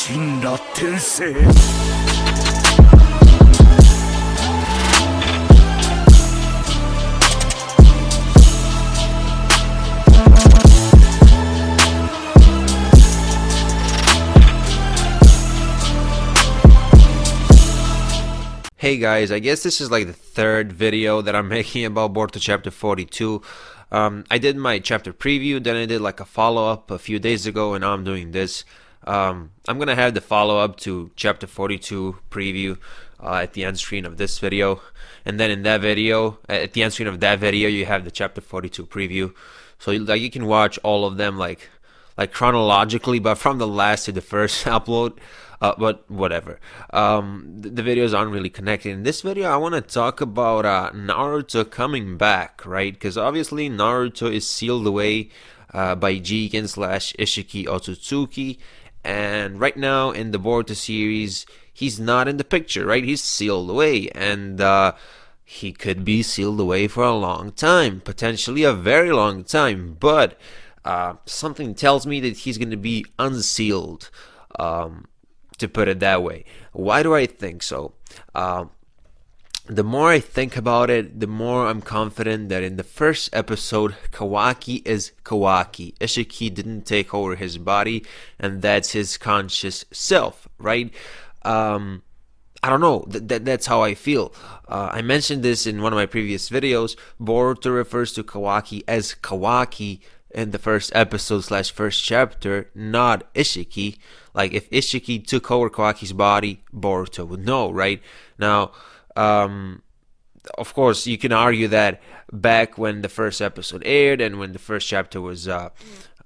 神羅転生 Hey guys, I guess this is like the third video that I'm making about Boruto chapter 42. I did my chapter preview, then I did like a follow-up a few days ago, and now I'm doing this. I'm gonna have the follow-up to chapter 42 preview at the end screen of this video, and then in that video, at the end screen of that video, you have the chapter 42 preview. So like you can watch all of them like chronologically, but from the last to the first upload. But whatever. The videos aren't really connected. In this video, I want to talk about Naruto coming back, right? Because obviously Naruto is sealed away by Jigen / Ishiki Otsutsuki, and right now in the Boruto series, he's not in the picture, right? He's sealed away, and he could be sealed away for a long time, potentially a very long time. But something tells me that he's going to be unsealed. To put it that way. Why do I think so? The more I think about it, the more I'm confident that in the first episode, Kawaki is Kawaki. Ishiki didn't take over his body, and that's his conscious self, right? I don't know. That's how I feel. I mentioned this in one of my previous videos. Boruto refers to Kawaki as Kawaki in the first episode / first chapter, not Ishiki. Like if Ishiki took over Kawaki's body, Boruto would know, right? Now, of course, you can argue that back when the first episode aired and when the first chapter was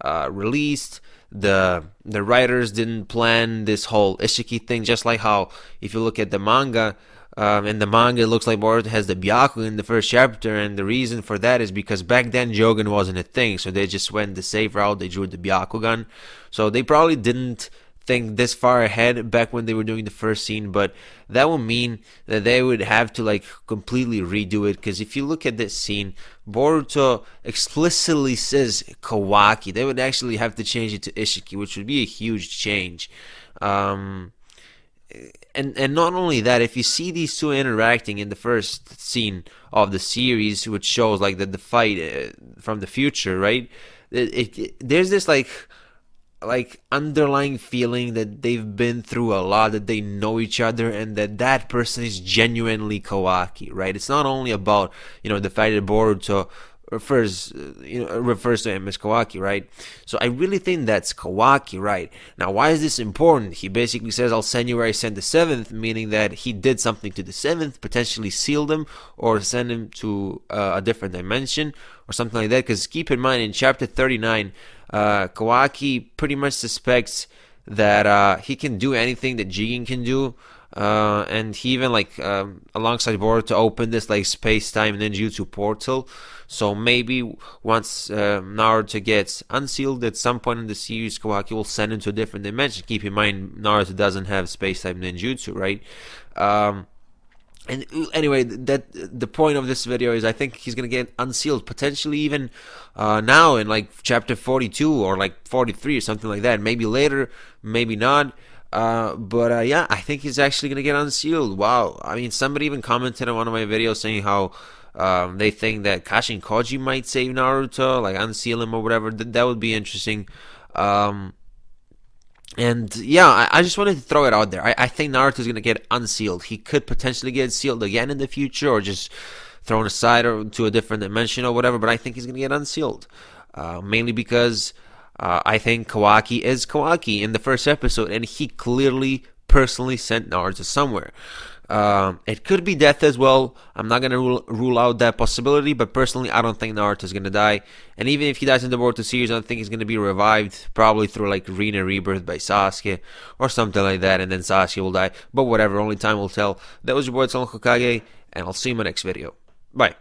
released, the writers didn't plan this whole Ishiki thing. Just like how if you look at the manga, in the manga, it looks like Boruto has the Byakugan in the first chapter, and the reason for that is because back then Jogan wasn't a thing, so they just went the safe route. They drew the Byakugan, so they probably didn't think this far ahead back when they were doing the first scene. But that would mean that they would have to like completely redo it, because if you look at this scene, Boruto explicitly says Kawaki. They would actually have to change it to Ishiki, which would be a huge change. And not only that, if you see these two interacting in the first scene of the series, which shows like the fight from the future, right? There's this like underlying feeling that they've been through a lot, that they know each other, and that person is genuinely Kawaki, right? It's not only about the fact that Boruto refers to him as Kawaki, right? So I really think that's Kawaki, right? Now, why is this important? He basically says, I'll send you where I sent the 7th, meaning that he did something to the 7th, potentially sealed him, or send him to a different dimension, or something like that. Because keep in mind, in chapter 39, Kawaki pretty much suspects that he can do anything that Jigen can do. And he even alongside Boruto opened this like space-time ninjutsu portal. So maybe once Naruto gets unsealed at some point in the series, Kawaki will send him to a different dimension. Keep in mind, Naruto doesn't have space-time ninjutsu, right? And anyway, the point of this video is I think he's gonna get unsealed, potentially even now in like chapter 42 or like 43 or something like that. Maybe later, maybe not. But yeah, I think he's actually gonna get unsealed. Wow. I mean, somebody even commented on one of my videos saying how they think that Kashin Koji might save Naruto, like unseal him or whatever. That would be interesting. And yeah, I just wanted to throw it out there. I think Naruto's gonna get unsealed. He could potentially get sealed again in the future, or just thrown aside or to a different dimension or whatever. But I think he's gonna get unsealed, mainly because I think Kawaki is Kawaki in the first episode, and he clearly personally sent Naruto somewhere. It could be death as well. I'm not gonna rule out that possibility, but personally, I don't think Naruto's gonna die. And even if he dies in the Boruto series, I don't think he's gonna be revived, probably through like Rina Rebirth by Sasuke or something like that, and then Sasuke will die. But whatever, only time will tell. That was your boy Hokage, and I'll see you in my next video. Bye.